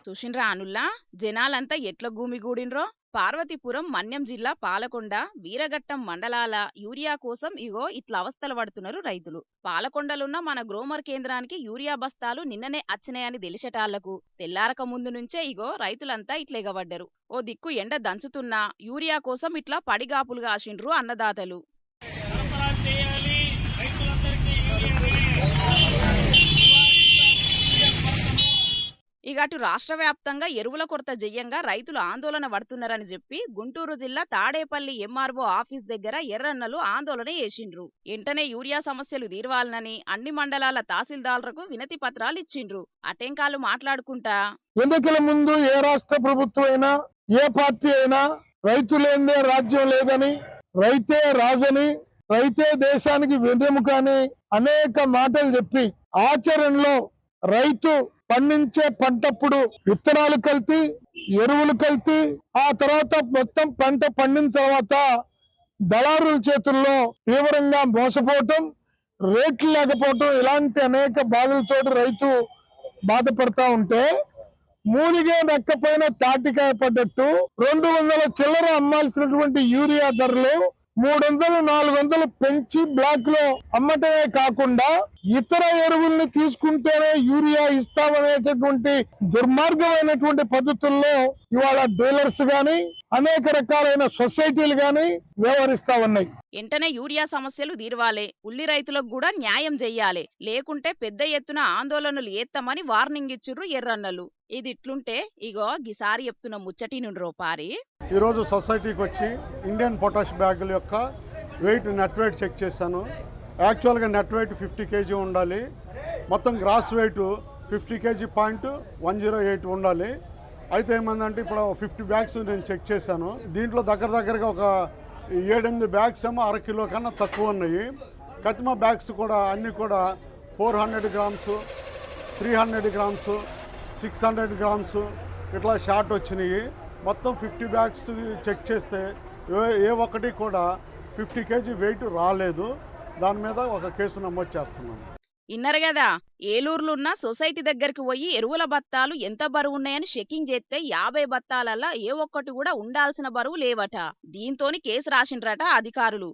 చూసిండ్రా అనుల్లా జనాలంతా ఎట్ల గూమిగూడిన్రో. పార్వతీపురం, మన్యం జిల్లా పాలకొండ, వీరఘట్టం మండలాల యూరియా కోసం ఇగో ఇట్లా అవస్థలు పడుతున్నారు రైతులు. పాలకొండలున్న మన గ్రోమర్ కేంద్రానికి యూరియా బస్తాలు నిన్ననే అచ్చినాయని తెలిసేటాళ్లకు తెల్లారక ముందు నుంచే ఇగో రైతులంతా ఇట్లా ఎగబడ్డరు. ఓ దిక్కు ఎండ దంచుతున్నా యూరియా కోసం ఇట్లా పడిగాపులు కాసిండ్రు అన్నదాతలు. ఇక అటు రాష్ట్ర వ్యాప్తంగా ఎరువుల కొరత జయ్యంగా రైతులు ఆందోళన పడుతున్నారని చెప్పి గుంటూరు జిల్లా తాడేపల్లి ఎంఆర్ఓ ఆఫీస్ దగ్గర ఎర్రన్నలు ఆందోళన చేసిండ్రు. వెంటనే యూరియా సమస్యలు తీర్వాలనని అన్ని మండలాల తహసీల్దార్లకు వినతి పత్రాలు ఇచ్చిండ్రు. అటెంకాలు మాట్లాడుకుంటా ఎన్నికల ముందు ఏ రాష్ట్ర ప్రభుత్వం అయినా ఏ పార్టీ అయినా రైతు లేనిదే రాజ్యం లేదని, రైతే రాజని, రైతే దేశానికి వెన్నెముక అని అనేక మాటలు చెప్పి ఆచరణలో రైతు పండించే పంటప్పుడు విత్తనాలు కల్తీ, ఎరువులు కల్తీ, ఆ తర్వాత మొత్తం పంట పండిన తర్వాత దళారుల చేతుల్లో తీవ్రంగా మోసపోవటం, రేట్లు లేకపోవటం, ఇలాంటి అనేక బాధలతో రైతు బాధపడతా ఉంటే మూలిగే నక్కపోయిన తాటికాయ పడ్డట్టు 200 చిల్లర అమ్మాల్సినటువంటి యూరియా ధరలు 300, 400 పెంచి బ్లాక్ లో అమ్మటమే కాకుండా ఇతర ఎరువుల్ని తీసుకుంటేనే యూరియా ఇస్తామనేటటువంటి దుర్మార్గమైనటువంటి పద్ధతుల్లో ఇవాళ డీలర్స్ గాని అనేక రకాలైన సొసైటీలు గాని వ్యవహరిస్తా ఉన్నాయి. వెంటనే యూరియా సమస్యలు తీర్వాలే, ఉల్లి రైతులకు కూడా న్యాయం చెయ్యాలి, లేకుంటే పెద్ద ఎత్తున ఆందోళనలు ఏత్తమని వార్నింగ్ ఇచ్చిర్రు ఎర్రన్నలు. ఇది ఇట్లుంటే ఇగో గిసారి చెప్తున్న ముచ్చటి నుండ్రో పారి. ఈరోజు సొసైటీకి వచ్చి ఇండియన్ పొటాష్ బ్యాగుల యొక్క వెయిట్, నెట్ వెయిట్ చెక్ చేశాను. యాక్చువల్గా నెట్ వెయిట్ 50 kg ఉండాలి, మొత్తం గ్రాస్ వెయిట్ 50 kg.108 ఉండాలి. అయితే ఏమందంటే ఇప్పుడు 50 బ్యాగ్స్ నేను చెక్ చేశాను. దీంట్లో దగ్గరగా ఒక 7-8 బ్యాగ్స్ ఏమో అర కిలో కన్నా తక్కువ ఉన్నాయి. కతిమ బ్యాగ్స్ కూడా అన్నీ కూడా 400 గ్రామ్స్, 300 గ్రామ్స్, 600 గ్రామ్స్ ఇట్లా షార్ట్ వచ్చినాయి. మొత్తం 50 బ్యాగ్స్ చెక్ చేస్తే ఏ ఒక్కటి కూడా 50 kg వెయిట్ రాలేదు. దాని మీద ఒక కేసు నమోదు చేస్తున్నాం. ఇన్నరు కదా, ఏలూరులో ఉన్న సొసైటీ దగ్గరికి పోయి ఎరువుల బత్తాలు ఎంత బరువు ఉన్నాయని చెకింగ్ చేస్తే 50 బత్తాలల్లా ఏ ఒక్కటి కూడా ఉండాల్సిన బరువు లేవట. దీంతోని కేసు రాసిండ్రట అధికారులు.